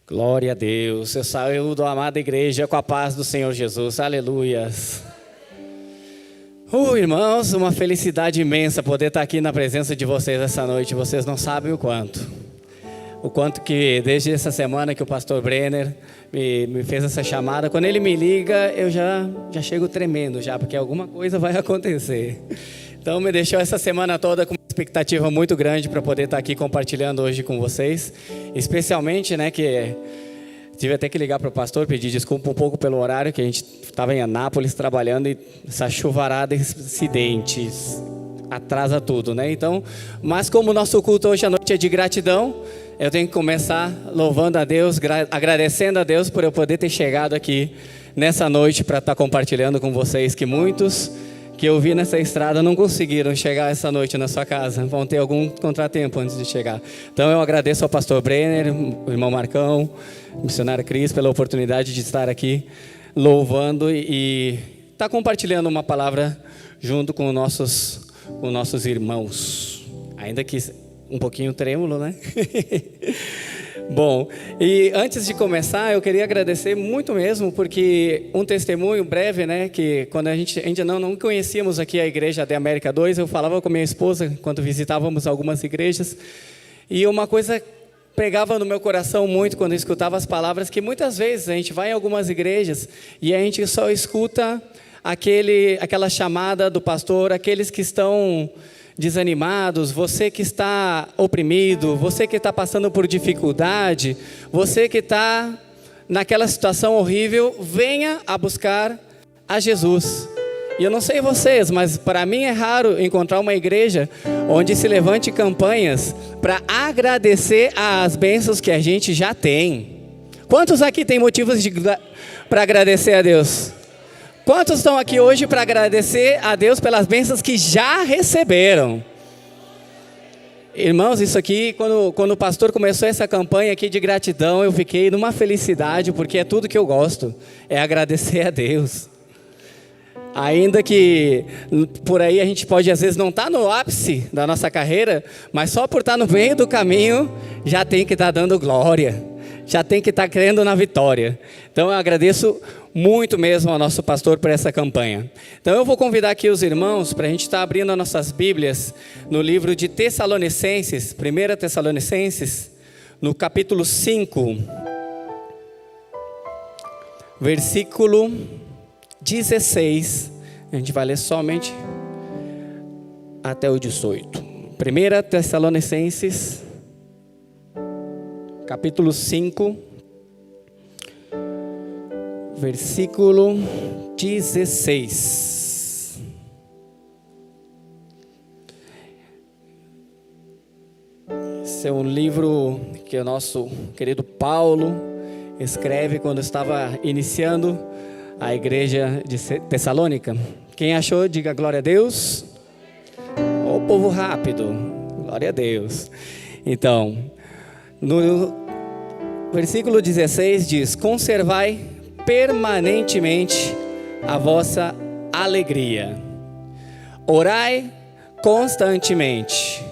Glória a Deus. Eu saúdo a amada igreja com a paz do Senhor Jesus. Aleluias. Irmãos, uma felicidade imensa poder estar aqui na presença de vocês essa noite. Vocês não sabem o quanto. O quanto que desde essa semana que o pastor Brenner me fez essa chamada, quando ele me liga, eu já chego tremendo já, porque alguma coisa vai acontecer. Então me deixou essa semana toda com uma expectativa muito grande para poder estar aqui compartilhando hoje com vocês. Especialmente, que tive até que ligar para o pastor, pedir desculpa um pouco pelo horário, que a gente estava em Anápolis trabalhando e essa chuvarada de acidentes atrasa tudo, Então, mas como o nosso culto hoje à noite é de gratidão, eu tenho que começar louvando a Deus, agradecendo a Deus por eu poder ter chegado aqui nessa noite para estar compartilhando com vocês, que muitos que eu vi nessa estrada não conseguiram chegar essa noite na sua casa, vão ter algum contratempo antes de chegar. Então eu agradeço ao pastor Brenner, o irmão Marcão, o missionário Cris, pela oportunidade de estar aqui louvando e estar compartilhando uma palavra junto com nossos irmãos, ainda que um pouquinho trêmulo, Bom, e antes de começar, eu queria agradecer muito mesmo, porque um testemunho breve, que quando a gente ainda não conhecíamos aqui a igreja da América 2, eu falava com minha esposa, quando visitávamos algumas igrejas, e uma coisa pegava no meu coração muito quando eu escutava as palavras, que muitas vezes a gente vai em algumas igrejas e a gente só escuta aquela chamada do pastor, aqueles que estão desanimados, você que está oprimido, você que está passando por dificuldade, você que está naquela situação horrível, venha a buscar a Jesus. E eu não sei vocês, mas para mim é raro encontrar uma igreja onde se levante campanhas para agradecer as bênçãos que a gente já tem. Quantos aqui têm motivos para agradecer a Deus? Quantos estão aqui hoje para agradecer a Deus pelas bênçãos que já receberam? Irmãos, isso aqui, quando o pastor começou essa campanha aqui de gratidão, eu fiquei numa felicidade, porque é tudo que eu gosto, é agradecer a Deus. Ainda que por aí a gente pode às vezes não estar no ápice da nossa carreira, mas só por estar no meio do caminho, já tem que estar dando glória, já tem que estar crendo na vitória. Então eu agradeço muito mesmo ao nosso pastor por essa campanha. Então eu vou convidar aqui os irmãos para a gente estar abrindo as nossas Bíblias no livro de Tessalonicenses, 1 Tessalonicenses, no capítulo 5, versículo 16, a gente vai ler somente até o 18. 1 Tessalonicenses, capítulo 5, versículo 16. Esse é um livro que o nosso querido Paulo escreve quando estava iniciando a igreja de Tessalônica. Quem achou, diga glória a Deus. Ô povo rápido, glória a Deus. Então, no versículo 16 diz: conservai permanentemente a vossa alegria, orai constantemente.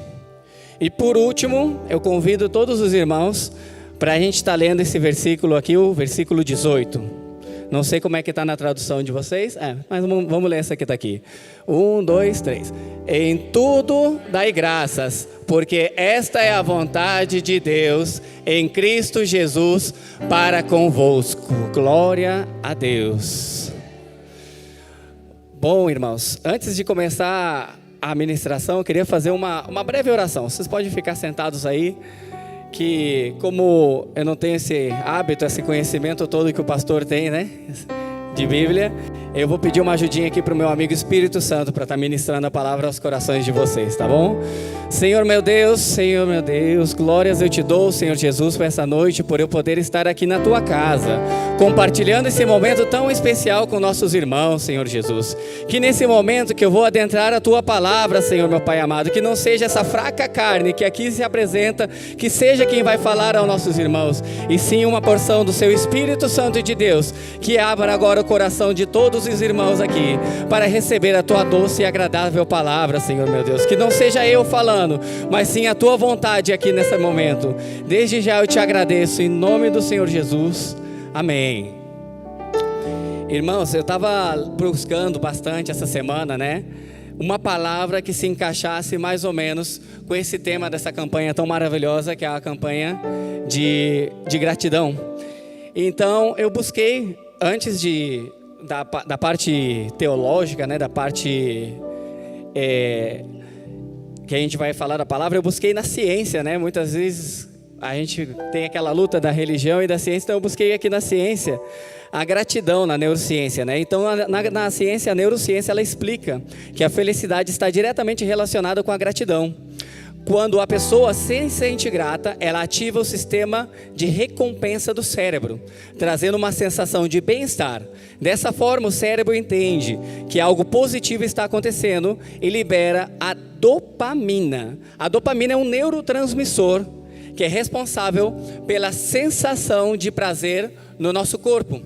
E por último, eu convido todos os irmãos para a gente estar lendo esse versículo aqui, o versículo 18. Não sei como é que está na tradução de vocês, mas vamos ler essa que está aqui. 1, 2, 3. Em tudo dai graças, porque esta é a vontade de Deus em Cristo Jesus para convosco. Glória a Deus. Bom, irmãos, antes de começar a ministração, eu queria fazer uma breve oração. Vocês podem ficar sentados aí, que como eu não tenho esse hábito, esse conhecimento todo que o pastor tem, de Bíblia, eu vou pedir uma ajudinha aqui para o meu amigo Espírito Santo para estar ministrando a palavra aos corações de vocês, tá bom? Senhor meu Deus, glórias eu te dou, Senhor Jesus, por essa noite, por eu poder estar aqui na tua casa, compartilhando esse momento tão especial com nossos irmãos, Senhor Jesus. Que nesse momento que eu vou adentrar a tua palavra, Senhor meu Pai amado, que não seja essa fraca carne que aqui se apresenta, que seja quem vai falar aos nossos irmãos, e sim uma porção do seu Espírito Santo de Deus, que abra agora o coração de todos os irmãos aqui, para receber a tua doce e agradável palavra, Senhor meu Deus. Que não seja eu falando, mas sim a tua vontade aqui nesse momento. Desde já eu te agradeço, em nome do Senhor Jesus. Amém. Irmãos, eu estava buscando bastante essa semana, né? Uma palavra que se encaixasse mais ou menos com esse tema dessa campanha tão maravilhosa, que é a campanha de gratidão. Então, eu busquei, antes da parte teológica, né, da parte que a gente vai falar da palavra, eu busquei na ciência, né? Muitas vezes a gente tem aquela luta da religião e da ciência, então eu busquei aqui na ciência a gratidão, na neurociência, né? Então, na ciência, a neurociência, ela explica que a felicidade está diretamente relacionada com a gratidão. Quando a pessoa se sente grata, ela ativa o sistema de recompensa do cérebro, trazendo uma sensação de bem-estar. Dessa forma, o cérebro entende que algo positivo está acontecendo e libera a dopamina. A dopamina é um neurotransmissor que é responsável pela sensação de prazer no nosso corpo.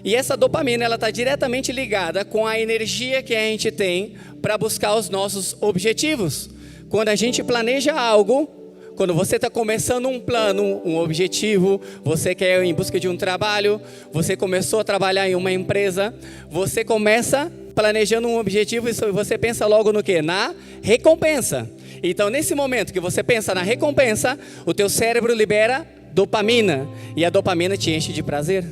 E essa dopamina, ela está diretamente ligada com a energia que a gente tem para buscar os nossos objetivos. Quando a gente planeja algo, quando você está começando um plano, um objetivo, você quer ir em busca de um trabalho, você começou a trabalhar em uma empresa, você começa planejando um objetivo e você pensa logo no quê? Na recompensa. Então, nesse momento que você pensa na recompensa, o teu cérebro libera dopamina. E a dopamina te enche de prazer,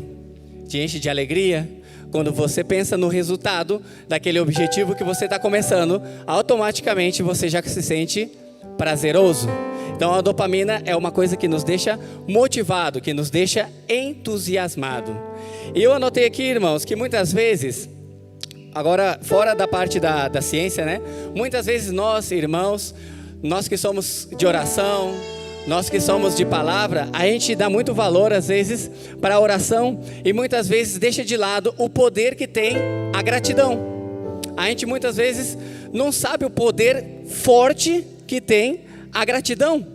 te enche de alegria. Quando você pensa no resultado daquele objetivo que você está começando, automaticamente você já se sente prazeroso. Então, a dopamina é uma coisa que nos deixa motivado, que nos deixa entusiasmado. E eu anotei aqui, irmãos, que muitas vezes, agora fora da parte da ciência, né? Muitas vezes nós, irmãos, nós que somos de oração, nós que somos de palavra, a gente dá muito valor às vezes para a oração e muitas vezes deixa de lado o poder que tem a gratidão. A gente muitas vezes não sabe o poder forte que tem a gratidão.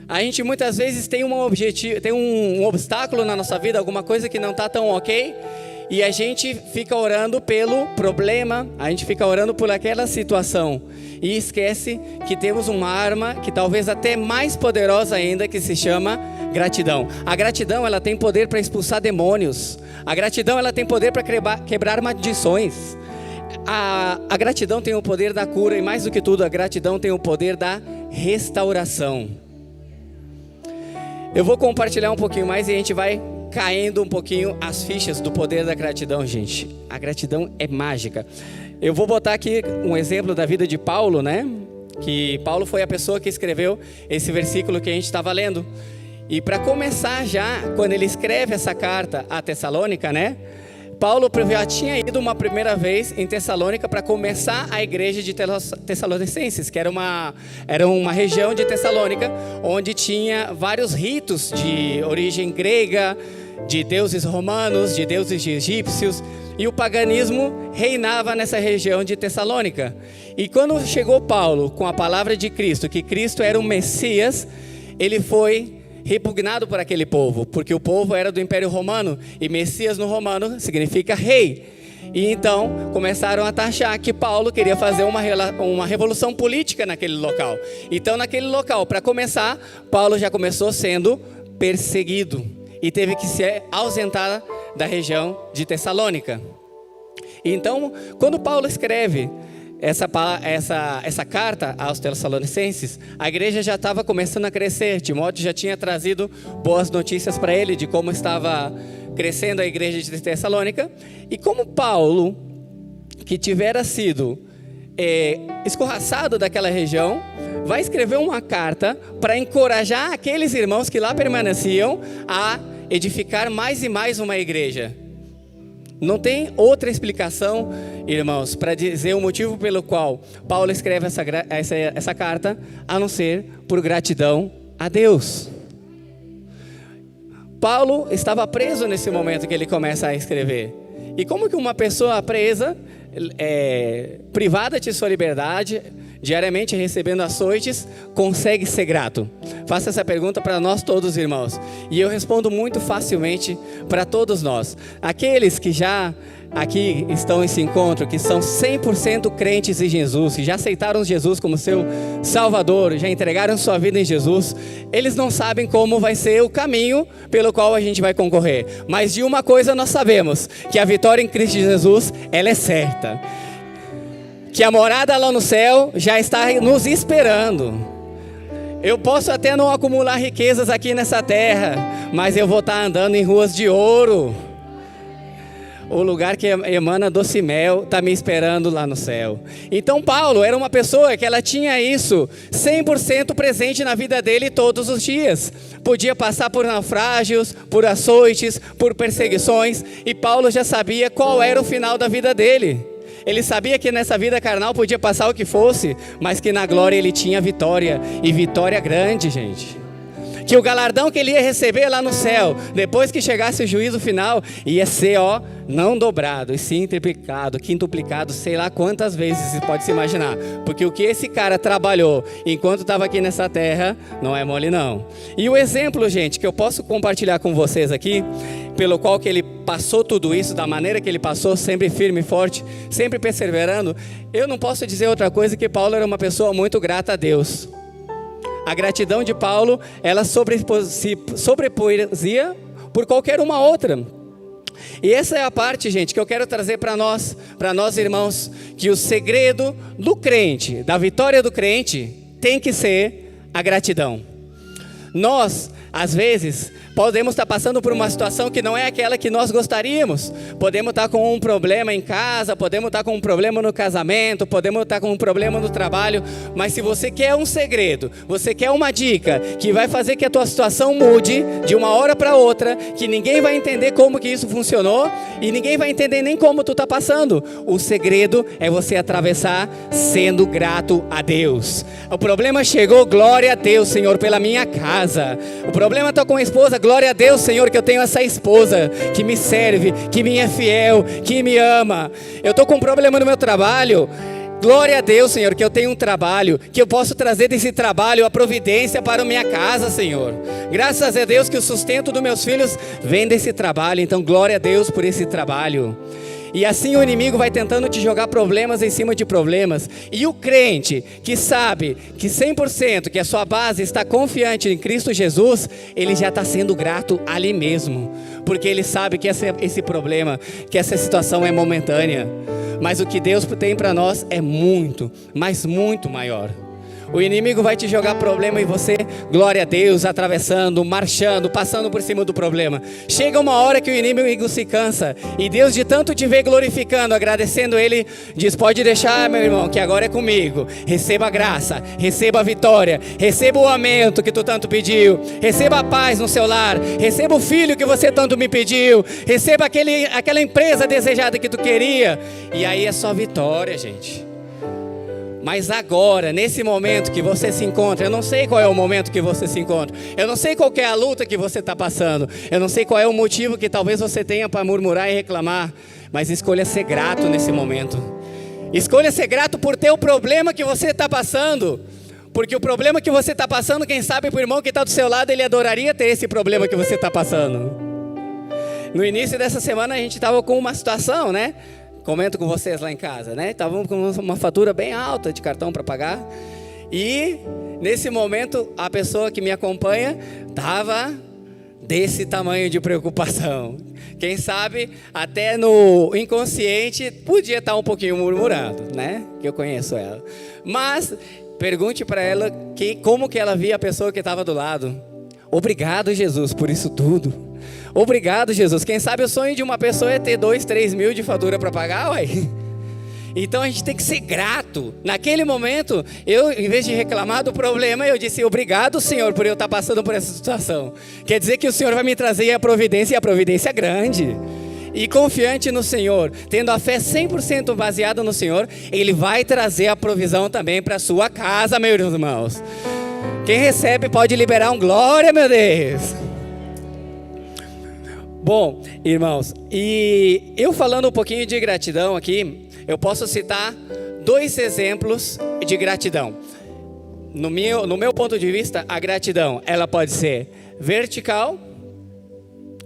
A gente muitas vezes tem um obstáculo na nossa vida, alguma coisa que não está tão ok, e a gente fica orando pelo problema, a gente fica orando por aquela situação e esquece que temos uma arma que talvez até mais poderosa ainda, que se chama gratidão. A gratidão, ela tem poder para expulsar demônios. A gratidão, ela tem poder para quebrar maldições. A gratidão tem o poder da cura e, mais do que tudo, a gratidão tem o poder da restauração. Eu vou compartilhar um pouquinho mais e a gente vai caindo um pouquinho as fichas do poder da gratidão, gente. A gratidão é mágica. Eu vou botar aqui um exemplo da vida de Paulo, né? Que Paulo foi a pessoa que escreveu esse versículo que a gente estava lendo. E para começar já, quando ele escreve essa carta a Tessalônica, né? Paulo já tinha ido uma primeira vez em Tessalônica para começar a igreja de Tessalonicenses, que era uma região de Tessalônica, onde tinha vários ritos de origem grega, de deuses romanos, de deuses egípcios, e o paganismo reinava nessa região de Tessalônica. E quando chegou Paulo com a palavra de Cristo, que Cristo era o Messias, ele foi repugnado por aquele povo, porque o povo era do Império Romano, e Messias no romano significa rei. E então começaram a taxar que Paulo queria fazer uma revolução política naquele local. Então, naquele local, para começar, Paulo já começou sendo perseguido e teve que se ausentar da região de Tessalônica. Então, quando Paulo escreve essa carta aos Tessalonicenses, a igreja já estava começando a crescer. Timóteo já tinha trazido boas notícias para ele de como estava crescendo a igreja de Tessalônica. E como Paulo, que tivera sido escorraçado daquela região, vai escrever uma carta para encorajar aqueles irmãos que lá permaneciam a edificar mais e mais uma igreja. Não tem outra explicação, irmãos, para dizer o motivo pelo qual Paulo escreve essa carta, a não ser por gratidão a Deus. Paulo estava preso nesse momento que ele começa a escrever. E como que uma pessoa presa, privada de sua liberdade, diariamente recebendo açoites, consegue ser grato? Faça essa pergunta para nós todos, irmãos. E eu respondo muito facilmente para todos nós. Aqueles que já aqui estão nesse encontro, que são 100% crentes em Jesus, que já aceitaram Jesus como seu Salvador, já entregaram sua vida em Jesus, eles não sabem como vai ser o caminho pelo qual a gente vai concorrer. Mas de uma coisa nós sabemos, que a vitória em Cristo Jesus, ela é certa. Que a morada lá no céu já está nos esperando. Eu posso até não acumular riquezas aqui nessa terra, mas eu vou estar andando em ruas de ouro. O lugar que emana doce mel está me esperando lá no céu. Então Paulo era uma pessoa que ela tinha isso 100% presente na vida dele todos os dias. Podia passar por naufrágios, por açoites, por perseguições, e Paulo já sabia qual era o final da vida dele. Ele sabia que nessa vida carnal podia passar o que fosse, mas que na glória ele tinha vitória, e vitória grande, gente. Que o galardão que ele ia receber lá no céu, depois que chegasse o juízo final, ia ser, não dobrado, e sim triplicado, quintuplicado, sei lá quantas vezes você pode se imaginar. Porque o que esse cara trabalhou enquanto estava aqui nessa terra, não é mole não. E o exemplo, gente, que eu posso compartilhar com vocês aqui, pelo qual que ele passou tudo isso, da maneira que ele passou, sempre firme e forte, sempre perseverando, eu não posso dizer outra coisa que Paulo era uma pessoa muito grata a Deus. A gratidão de Paulo, ela se sobrepoesia por qualquer uma outra. E essa é a parte, gente, que eu quero trazer para nós irmãos, que o segredo do crente, da vitória do crente, tem que ser a gratidão. Nós, às vezes, podemos estar passando por uma situação que não é aquela que nós gostaríamos. Podemos estar com um problema em casa, podemos estar com um problema no casamento, podemos estar com um problema no trabalho. Mas se você quer um segredo, você quer uma dica que vai fazer que a tua situação mude de uma hora para outra, que ninguém vai entender como que isso funcionou e ninguém vai entender nem como tu está passando. O segredo é você atravessar sendo grato a Deus. O problema chegou, glória a Deus, Senhor, pela minha casa. O problema está com a esposa, glória a Deus, Senhor, que eu tenho essa esposa que me serve, que me é fiel, que me ama. Eu estou com um problema no meu trabalho, glória a Deus, Senhor, que eu tenho um trabalho, que eu posso trazer desse trabalho a providência para a minha casa, Senhor. Graças a Deus que o sustento dos meus filhos vem desse trabalho, então glória a Deus por esse trabalho. E assim o inimigo vai tentando te jogar problemas em cima de problemas. E o crente que sabe que 100% que a sua base está confiante em Cristo Jesus, ele já está sendo grato ali mesmo. Porque ele sabe que esse problema, que essa situação é momentânea. Mas o que Deus tem para nós é muito, mas muito maior. O inimigo vai te jogar problema e você, glória a Deus, atravessando, marchando, passando por cima do problema. Chega uma hora que o inimigo se cansa e Deus de tanto te ver glorificando, agradecendo Ele, diz, pode deixar, meu irmão, que agora é comigo. Receba a graça, receba a vitória, receba o aumento que tu tanto pediu, receba a paz no seu lar, receba o filho que você tanto me pediu, receba aquela empresa desejada que tu queria. E aí é só vitória, gente. Mas agora, nesse momento que você se encontra, eu não sei qual é o momento que você se encontra, eu não sei qual é a luta que você está passando, eu não sei qual é o motivo que talvez você tenha para murmurar e reclamar, mas escolha ser grato nesse momento. Escolha ser grato por ter o problema que você está passando, porque o problema que você está passando, quem sabe para o irmão que está do seu lado, ele adoraria ter esse problema que você está passando. No início dessa semana a gente estava com uma situação, né? Comento com vocês lá em casa, né? Estavam com uma fatura bem alta de cartão para pagar. E nesse momento a pessoa que me acompanha estava desse tamanho de preocupação. Quem sabe até no inconsciente podia estar um pouquinho murmurando, né? Que eu conheço ela. Mas pergunte para ela como que ela via a pessoa que estava do lado. Obrigado, Jesus, por isso tudo. Obrigado, Jesus. Quem sabe o sonho de uma pessoa é ter 2, 3 mil de fatura para pagar, uai. Então a gente tem que ser grato. Naquele momento, eu, em vez de reclamar do problema, eu disse, obrigado, Senhor, por eu estar passando por essa situação. Quer dizer que o Senhor vai me trazer a providência, e a providência é grande. E confiante no Senhor, tendo a fé 100% baseada no Senhor, Ele vai trazer a provisão também para a sua casa, meus irmãos. Quem recebe pode liberar um glória, meu Deus. Bom, irmãos, e eu falando um pouquinho de gratidão aqui, eu posso citar 2 exemplos de gratidão. No meu ponto de vista, a gratidão, ela pode ser vertical,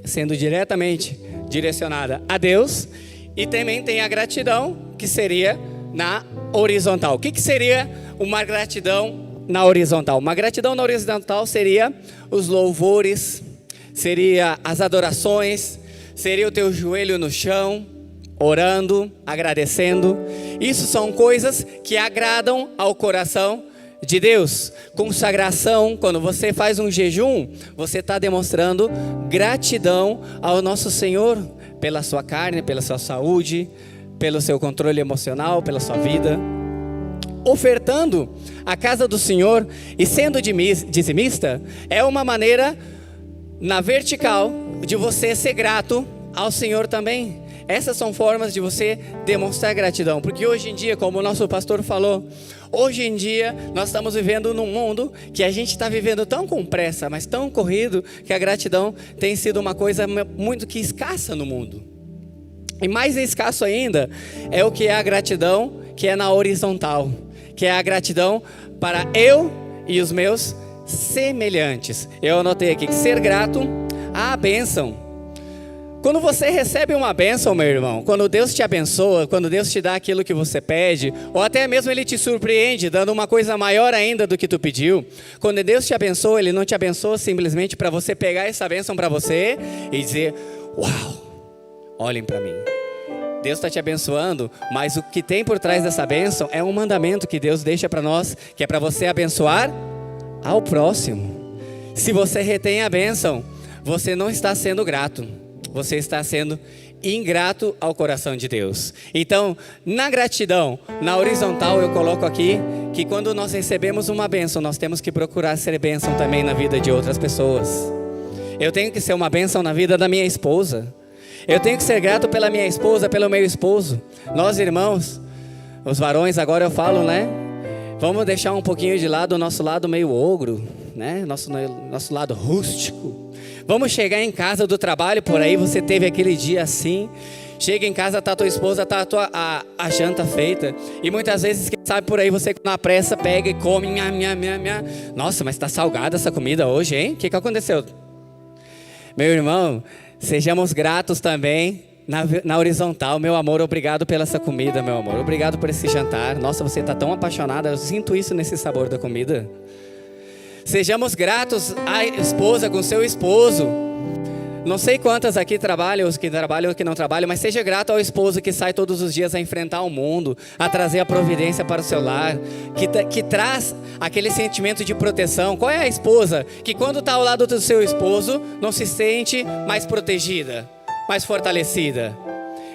sendo diretamente direcionada a Deus, E também tem a gratidão, que seria na horizontal. O que seria uma gratidão na horizontal? Uma gratidão na horizontal seria os louvores, seria as adorações, seria o teu joelho no chão, orando, agradecendo. Isso são coisas que agradam ao coração de Deus. Consagração, quando você faz um jejum, você está demonstrando gratidão ao nosso Senhor pela sua carne, pela sua saúde, pelo seu controle emocional, pela sua vida. Ofertando a casa do Senhor e sendo dizimista é uma maneira na vertical de você ser grato ao Senhor também. Essas são formas de você demonstrar gratidão, porque hoje em dia, como o nosso pastor falou, hoje em dia nós estamos vivendo num mundo que a gente está vivendo tão com pressa, mas tão corrido, que a gratidão tem sido uma coisa muito que escassa no mundo. E mais escasso ainda é o que é a gratidão, que é na horizontal, que é a gratidão para eu e os meus semelhantes. Eu anotei aqui que ser grato à bênção. Quando você recebe uma bênção, meu irmão, quando Deus te abençoa, quando Deus te dá aquilo que você pede, ou até mesmo Ele te surpreende, dando uma coisa maior ainda do que tu pediu. Quando Deus te abençoa, Ele não te abençoa simplesmente para você pegar essa bênção para você e dizer, uau, olhem para mim. Deus está te abençoando, mas o que tem por trás dessa bênção é um mandamento que Deus deixa para nós, que é para você abençoar ao próximo. Se você retém a bênção, você não está sendo grato. Você está sendo ingrato ao coração de Deus. Então, na gratidão, na horizontal, eu coloco aqui que quando nós recebemos uma bênção, nós temos que procurar ser bênção também na vida de outras pessoas. Eu tenho que ser uma bênção na vida da minha esposa. Eu tenho que ser grato pela minha esposa, pelo meu esposo. Nós, irmãos, os varões, agora eu falo, né? Vamos deixar um pouquinho de lado o nosso lado meio ogro, né? Nosso lado rústico. Vamos chegar em casa do trabalho, por aí você teve aquele dia assim. Chega em casa, tá a tua esposa, tá a janta feita. E muitas vezes, quem sabe por aí, você na pressa pega e come. Nossa, mas tá salgada essa comida hoje, hein? O que aconteceu? Meu irmão, sejamos gratos também na horizontal. Meu amor, obrigado pela essa comida, meu amor. Obrigado por esse jantar. Nossa, você tá tão apaixonada. Eu sinto isso nesse sabor da comida. Sejamos gratos à esposa com seu esposo. Não sei quantas aqui trabalham, os que trabalham ou que não trabalham, mas seja grato ao esposo que sai todos os dias a enfrentar o mundo, a trazer a providência para o seu lar, que traz aquele sentimento de proteção. Qual é a esposa que quando está ao lado do seu esposo não se sente mais protegida, mais fortalecida?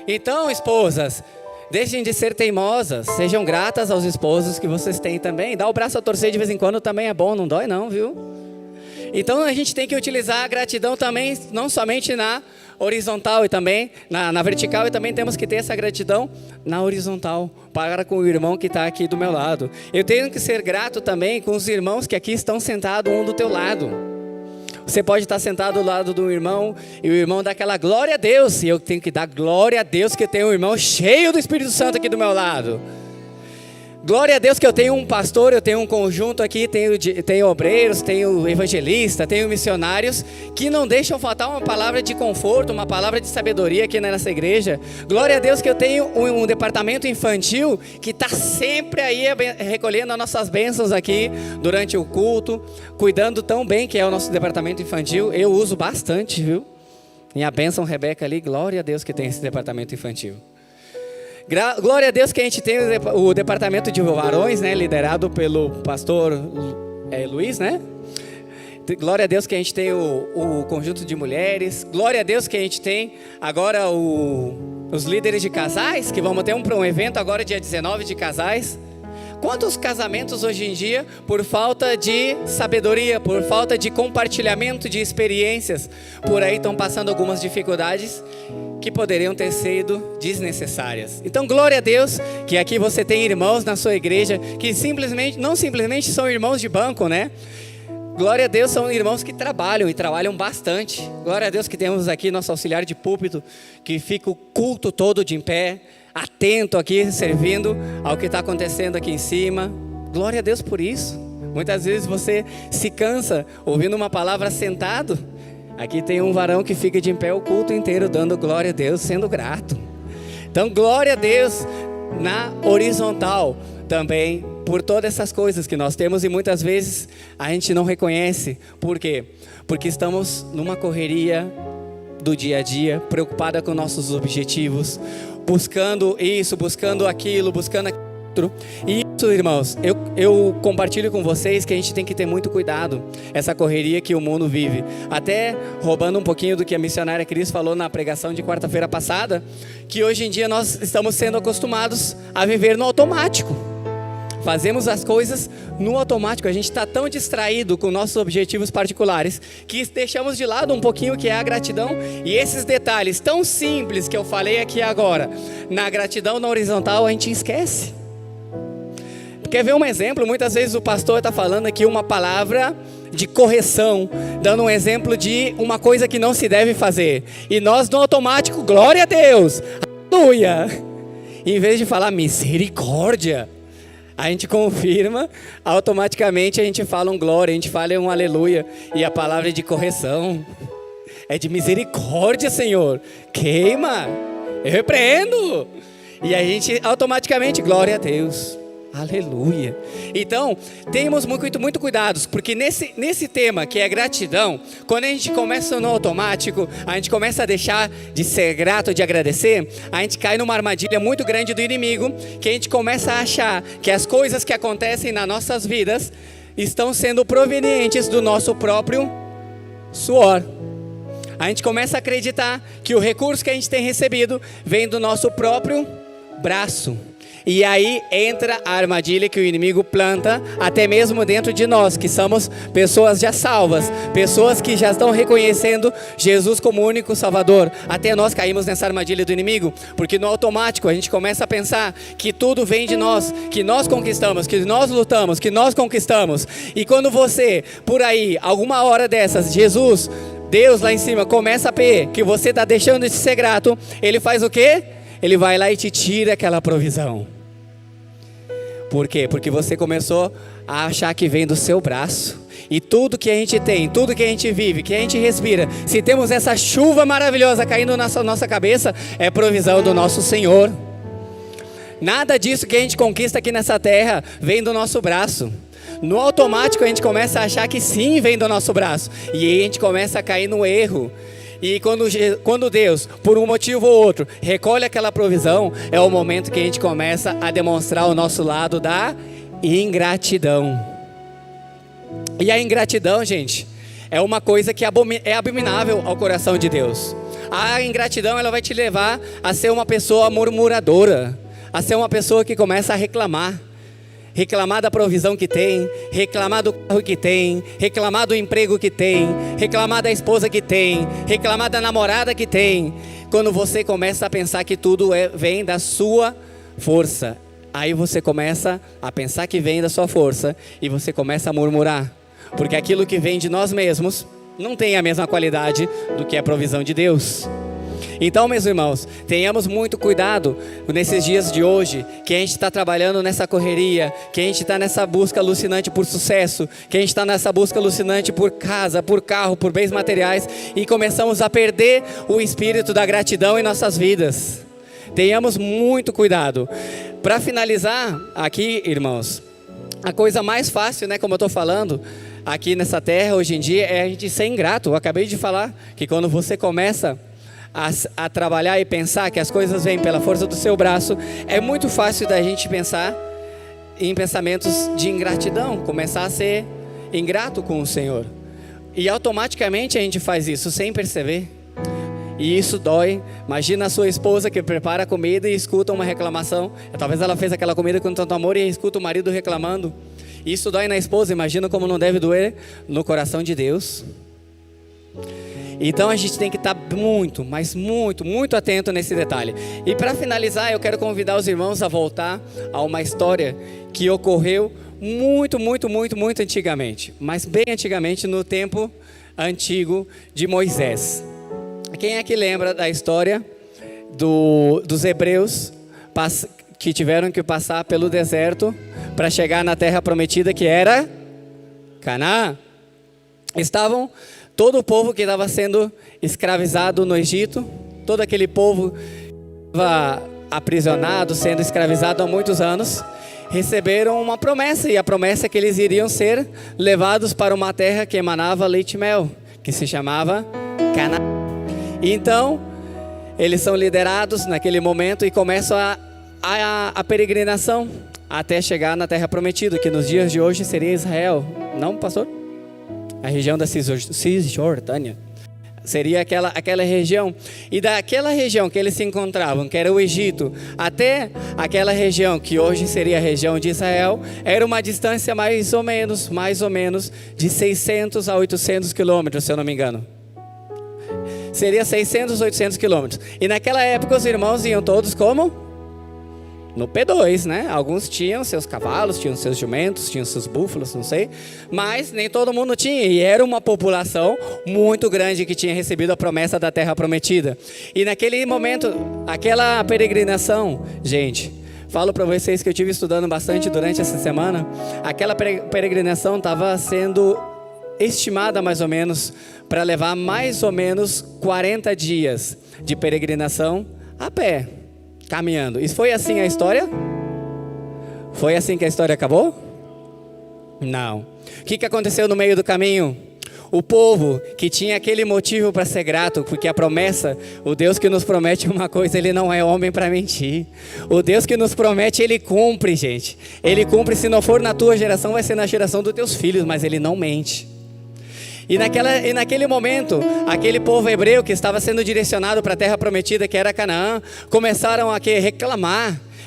Então, esposas, deixem de ser teimosas, sejam gratas aos esposos que vocês têm também. Dá o braço a torcer de vez em quando também é bom, não dói não, viu? Então a gente tem que utilizar a gratidão também, não somente na horizontal e também na vertical, e também temos que ter essa gratidão na horizontal, para com o irmão que está aqui do meu lado. Eu tenho que ser grato também com os irmãos que aqui estão sentados um do teu lado. Você pode estar sentado do lado do irmão e o irmão dá aquela glória a Deus, e eu tenho que dar glória a Deus que eu tenho um irmão cheio do Espírito Santo aqui do meu lado. Glória a Deus que eu tenho um pastor, eu tenho um conjunto aqui, tenho obreiros, tenho evangelistas, tenho missionários que não deixam faltar uma palavra de conforto, uma palavra de sabedoria aqui nessa igreja. Glória a Deus que eu tenho um departamento infantil que está sempre aí recolhendo as nossas bênçãos aqui durante o culto, cuidando tão bem que é o nosso departamento infantil. Eu uso bastante, viu? Minha bênção Rebeca ali, glória a Deus que tem esse departamento infantil. Glória a Deus que a gente tem o departamento de varões, né, liderado pelo pastor Luiz, né? Glória a Deus que a gente tem o conjunto de mulheres. Glória a Deus que a gente tem agora os líderes de casais, que vamos ter um evento agora dia 19 de casais. Quantos casamentos hoje em dia, por falta de sabedoria, por falta de compartilhamento de experiências, por aí estão passando algumas dificuldades que poderiam ter sido desnecessárias. Então, glória a Deus que aqui você tem irmãos na sua igreja que não simplesmente são irmãos de banco, né? Glória a Deus, são irmãos que trabalham e trabalham bastante. Glória a Deus que temos aqui nosso auxiliar de púlpito, que fica o culto todo de em pé, atento aqui, servindo ao que está acontecendo aqui em cima. Glória a Deus por isso. Muitas vezes você se cansa ouvindo uma palavra sentado. Aqui tem um varão que fica de em pé o culto inteiro, dando glória a Deus, sendo grato. Então, glória a Deus na horizontal também, por todas essas coisas que nós temos e muitas vezes a gente não reconhece. Por quê? Porque estamos numa correria do dia a dia, preocupada com nossos objetivos, buscando isso, buscando aquilo, buscando aquilo. E isso, irmãos, eu compartilho com vocês que a gente tem que ter muito cuidado, essa correria que o mundo vive. Até roubando um pouquinho do que a missionária Cris falou na pregação de quarta-feira passada, que hoje em dia nós estamos sendo acostumados a viver no automático. Fazemos as coisas no automático, a gente está tão distraído com nossos objetivos particulares que deixamos de lado um pouquinho o que é a gratidão. E esses detalhes tão simples que eu falei aqui agora, na gratidão na horizontal, a gente esquece. Quer ver um exemplo? Muitas vezes o pastor está falando aqui uma palavra de correção, dando um exemplo de uma coisa que não se deve fazer. E nós no automático, glória a Deus, aleluia. Em vez de falar misericórdia, a gente confirma, automaticamente a gente fala um glória, a gente fala um aleluia. E a palavra é de correção, é de misericórdia, Senhor. Queima, eu repreendo. E a gente automaticamente, glória a Deus, aleluia. Então, temos muito cuidados, porque nesse tema que é gratidão, quando a gente começa no automático, a gente começa a deixar de ser grato, de agradecer, a gente cai numa armadilha muito grande do inimigo, que a gente começa a achar que as coisas que acontecem nas nossas vidas estão sendo provenientes do nosso próprio suor. A gente começa a acreditar que o recurso que a gente tem recebido vem do nosso próprio braço. E aí entra a armadilha que o inimigo planta, até mesmo dentro de nós, que somos pessoas já salvas, pessoas que já estão reconhecendo Jesus como único Salvador. Até nós caímos nessa armadilha do inimigo, porque no automático a gente começa a pensar que tudo vem de nós, que nós conquistamos, que nós lutamos, que nós conquistamos. E quando você, por aí, alguma hora dessas, Jesus, Deus lá em cima, começa a ver que você está deixando de ser grato, Ele faz o quê? Ele vai lá e te tira aquela provisão. Por quê? Porque você começou a achar que vem do seu braço. E tudo que a gente tem, tudo que a gente vive, que a gente respira, se temos essa chuva maravilhosa caindo na nossa cabeça, é provisão do nosso Senhor. Nada disso que a gente conquista aqui nessa terra vem do nosso braço. No automático a gente começa a achar que sim, vem do nosso braço. E aí a gente começa a cair no erro. E quando Deus, por um motivo ou outro, recolhe aquela provisão, é o momento que a gente começa a demonstrar o nosso lado da ingratidão. E a ingratidão, gente, é uma coisa que é abominável ao coração de Deus. A ingratidão, ela vai te levar a ser uma pessoa murmuradora, a ser uma pessoa que começa a reclamar. Reclamar da provisão que tem, reclamar do carro que tem, reclamar do emprego que tem, reclamar da esposa que tem, reclamar da namorada que tem. Quando você começa a pensar que tudo vem da sua força, aí você começa a pensar que vem da sua força e você começa a murmurar, porque aquilo que vem de nós mesmos não tem a mesma qualidade do que a provisão de Deus. Então, meus irmãos, tenhamos muito cuidado nesses dias de hoje, que a gente está trabalhando nessa correria, que a gente está nessa busca alucinante por sucesso, que a gente está nessa busca alucinante por casa, por carro, por bens materiais, e começamos a perder o espírito da gratidão em nossas vidas. Tenhamos muito cuidado. Para finalizar aqui, irmãos, a coisa mais fácil, né, como eu estou falando, aqui nessa terra hoje em dia, é a gente ser ingrato. Eu acabei de falar que quando você começa a trabalhar e pensar que as coisas vêm pela força do seu braço, é muito fácil da gente pensar em pensamentos de ingratidão, começar a ser ingrato com o Senhor. E automaticamente a gente faz isso sem perceber. E isso dói. Imagina a sua esposa que prepara a comida e escuta uma reclamação. Talvez ela fez aquela comida com tanto amor e escuta o marido reclamando. Isso dói na esposa, imagina como não deve doer no coração de Deus. Então a gente tem que estar muito, mas muito atento nesse detalhe. E para finalizar, eu quero convidar os irmãos a voltar a uma história que ocorreu muito antigamente. Mas bem antigamente, no tempo antigo de Moisés. Quem é que lembra da história dos hebreus que tiveram que passar pelo deserto para chegar na terra prometida, que era Canaã? Todo o povo que estava sendo escravizado no Egito, todo aquele povo estava aprisionados, sendo escravizados há muitos anos, receberam uma promessa, e a promessa é que eles iriam ser levados para uma terra que emanava leite e mel, que se chamava Canaã. Então, eles são liderados naquele momento e começam a peregrinação até chegar na terra prometida, que nos dias de hoje seria Israel. Não, pastor? A região da Cisjordânia. Seria aquela região. E daquela região que eles se encontravam, que era o Egito, até aquela região que hoje seria a região de Israel, era uma distância mais ou menos de 600 a 800 quilômetros, se eu não me engano. Seria 600, 800 quilômetros. E naquela época os irmãos iam todos como? No P2, né? Alguns tinham seus cavalos, tinham seus jumentos, tinham seus búfalos, não sei. Mas nem todo mundo tinha. E era uma população muito grande que tinha recebido a promessa da terra prometida. E naquele momento, aquela peregrinação, gente, falo para vocês que eu estive estudando bastante durante essa semana. Aquela peregrinação estava sendo estimada mais ou menos para levar mais ou menos 40 dias de peregrinação a pé, caminhando. E foi assim a história? Foi assim que a história acabou? Não. O que aconteceu no meio do caminho? O povo que tinha aquele motivo para ser grato, porque a promessa, o Deus que nos promete uma coisa, Ele não é homem para mentir. O Deus que nos promete, Ele cumpre, gente. Ele cumpre, se não for na tua geração, vai ser na geração dos teus filhos, mas Ele não mente. E naquele momento, aquele povo hebreu que estava sendo direcionado para a terra prometida, que era Canaã, começaram a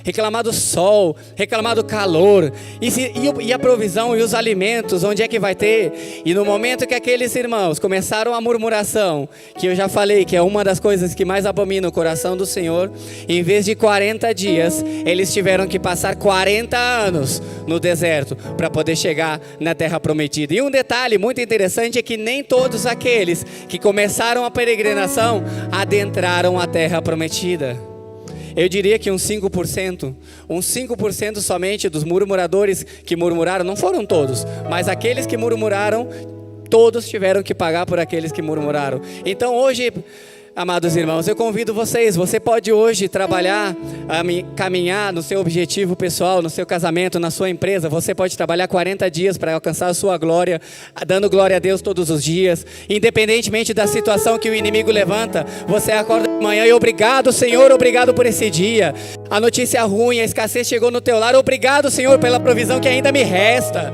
reclamar do sol, reclamar do calor, e a provisão e os alimentos, onde é que vai ter? E no momento que aqueles irmãos começaram a murmuração, que eu já falei que é uma das coisas que mais abomina o coração do Senhor, em vez de 40 dias, eles tiveram que passar 40 anos no deserto para poder chegar na terra prometida. E um detalhe muito interessante é que nem todos aqueles que começaram a peregrinação adentraram a terra prometida. Eu diria que uns 5% somente dos murmuradores que murmuraram, não foram todos, mas aqueles que murmuraram, todos tiveram que pagar por aqueles que murmuraram. Então hoje, amados irmãos, eu convido vocês, você pode hoje trabalhar, caminhar no seu objetivo pessoal, no seu casamento, na sua empresa. Você pode trabalhar 40 dias para alcançar a sua glória, dando glória a Deus todos os dias, independentemente da situação que o inimigo levanta. Você acorda de manhã e obrigado, Senhor, obrigado por esse dia. A notícia ruim, a escassez chegou no teu lar, obrigado, Senhor, pela provisão que ainda me resta.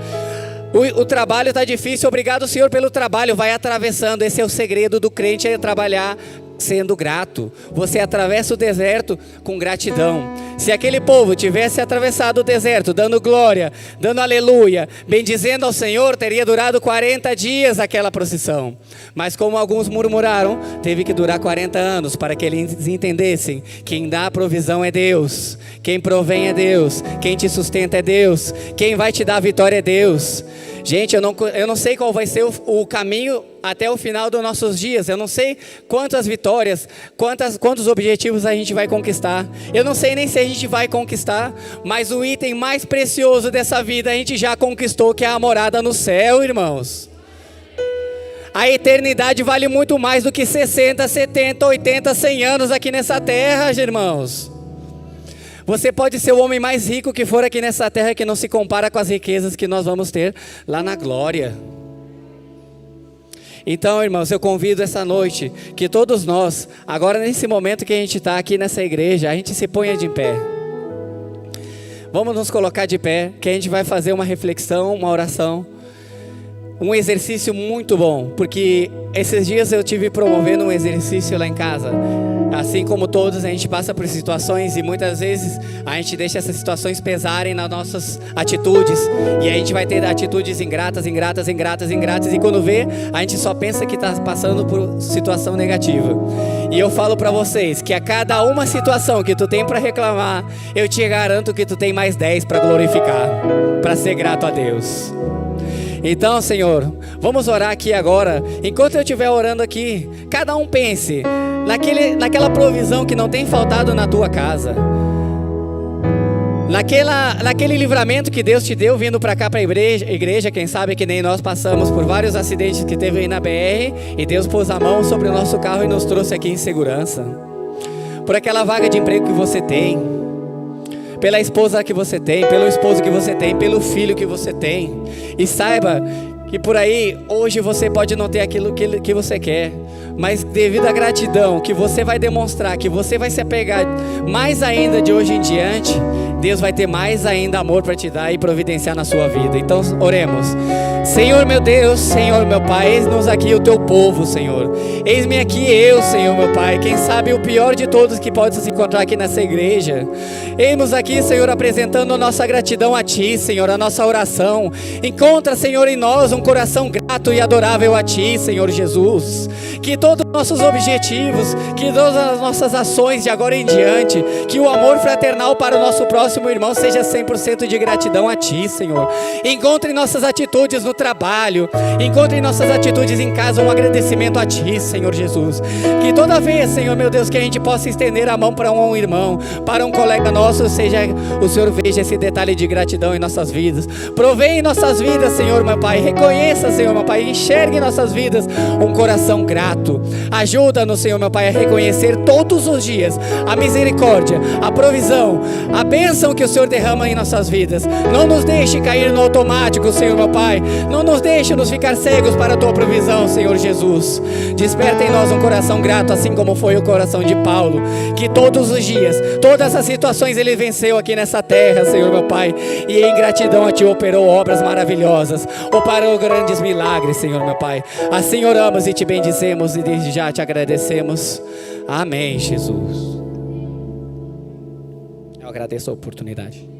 O trabalho está difícil, obrigado, Senhor, pelo trabalho. Vai atravessando, esse é o segredo do crente, é trabalhar sendo grato. Você atravessa o deserto com gratidão. Se aquele povo tivesse atravessado o deserto dando glória, dando aleluia, bendizendo ao Senhor, teria durado 40 dias aquela procissão. Mas como alguns murmuraram, teve que durar 40 anos para que eles entendessem: quem dá a provisão é Deus, quem provém é Deus, quem te sustenta é Deus, quem vai te dar a vitória é Deus. Gente, eu não sei qual vai ser o caminho até o final dos nossos dias. Eu não sei quantas vitórias, quantos objetivos a gente vai conquistar. Eu não sei nem se a gente vai conquistar, mas o item mais precioso dessa vida a gente já conquistou, que é a morada no céu, irmãos. A eternidade vale muito mais do que 60, 70, 80, 100 anos aqui nessa terra, irmãos. Você pode ser o homem mais rico que for aqui nessa terra, que não se compara com as riquezas que nós vamos ter lá na glória. Então, irmãos, eu convido essa noite que todos nós, agora nesse momento que a gente está aqui nessa igreja, a gente se ponha de pé. Vamos nos colocar de pé, que a gente vai fazer uma reflexão, uma oração. Um exercício muito bom, porque esses dias eu tive promovendo um exercício lá em casa. Assim como todos, a gente passa por situações e muitas vezes a gente deixa essas situações pesarem nas nossas atitudes. E a gente vai ter atitudes ingratas, e quando vê, a gente só pensa que está passando por situação negativa. E eu falo para vocês que a cada uma situação que tu tem para reclamar, eu te garanto que tu tem mais 10 para glorificar, para ser grato a Deus. Então, Senhor, vamos orar aqui agora. Enquanto eu estiver orando aqui, cada um pense naquela provisão que não tem faltado na tua casa, naquele livramento que Deus te deu vindo para cá para a igreja. Quem sabe que nem nós passamos por vários acidentes que teve aí na BR, e Deus pôs a mão sobre o nosso carro e nos trouxe aqui em segurança. por aquela vaga de emprego que você tem, pela esposa que você tem, pelo esposo que você tem, pelo filho que você tem. E saiba que por aí, hoje você pode não ter aquilo que você quer, mas devido à gratidão que você vai demonstrar, que você vai se apegar mais ainda de hoje em diante, Deus vai ter mais ainda amor para te dar e providenciar na sua vida. Então oremos. Senhor meu Deus, Senhor meu Pai, eis-nos aqui o teu povo, Senhor. Eis-me aqui eu, Senhor meu Pai, quem sabe o pior de todos que pode se encontrar aqui nessa igreja. Eis-nos aqui, Senhor, apresentando a nossa gratidão a Ti, Senhor, a nossa oração. Encontra, Senhor, em nós um coração grato e adorável a Ti, Senhor Jesus. Que todos os nossos objetivos, que todas as nossas ações de agora em diante, que o amor fraternal para o nosso próximo irmão seja 100% de gratidão a Ti, Senhor. Encontre em nossas atitudes no trabalho, encontre em nossas atitudes em casa um agradecimento a Ti, Senhor Jesus. Que toda vez, Senhor meu Deus, que a gente possa estender a mão para um irmão, para um colega nosso, seja o Senhor veja esse detalhe de gratidão em nossas vidas. Provê em nossas vidas, Senhor meu Pai. Reconheça, Senhor meu Pai, enxergue em nossas vidas um coração grato. Ajuda-nos, Senhor meu Pai, a reconhecer todos os dias a misericórdia, a provisão, a bênção que o Senhor derrama em nossas vidas. Não nos deixe cair no automático, Senhor meu Pai. Não nos deixe nos ficar cegos para a Tua provisão, Senhor Jesus. Desperta em nós um coração grato, assim como foi o coração de Paulo, que todos os dias, todas as situações ele venceu aqui nessa terra, Senhor meu Pai, e em gratidão a Ti operou obras maravilhosas, operou grandes milagres, Senhor meu Pai. Assim oramos e Te bendizemos e desde já Te agradecemos. Amém, Jesus. Eu agradeço a oportunidade.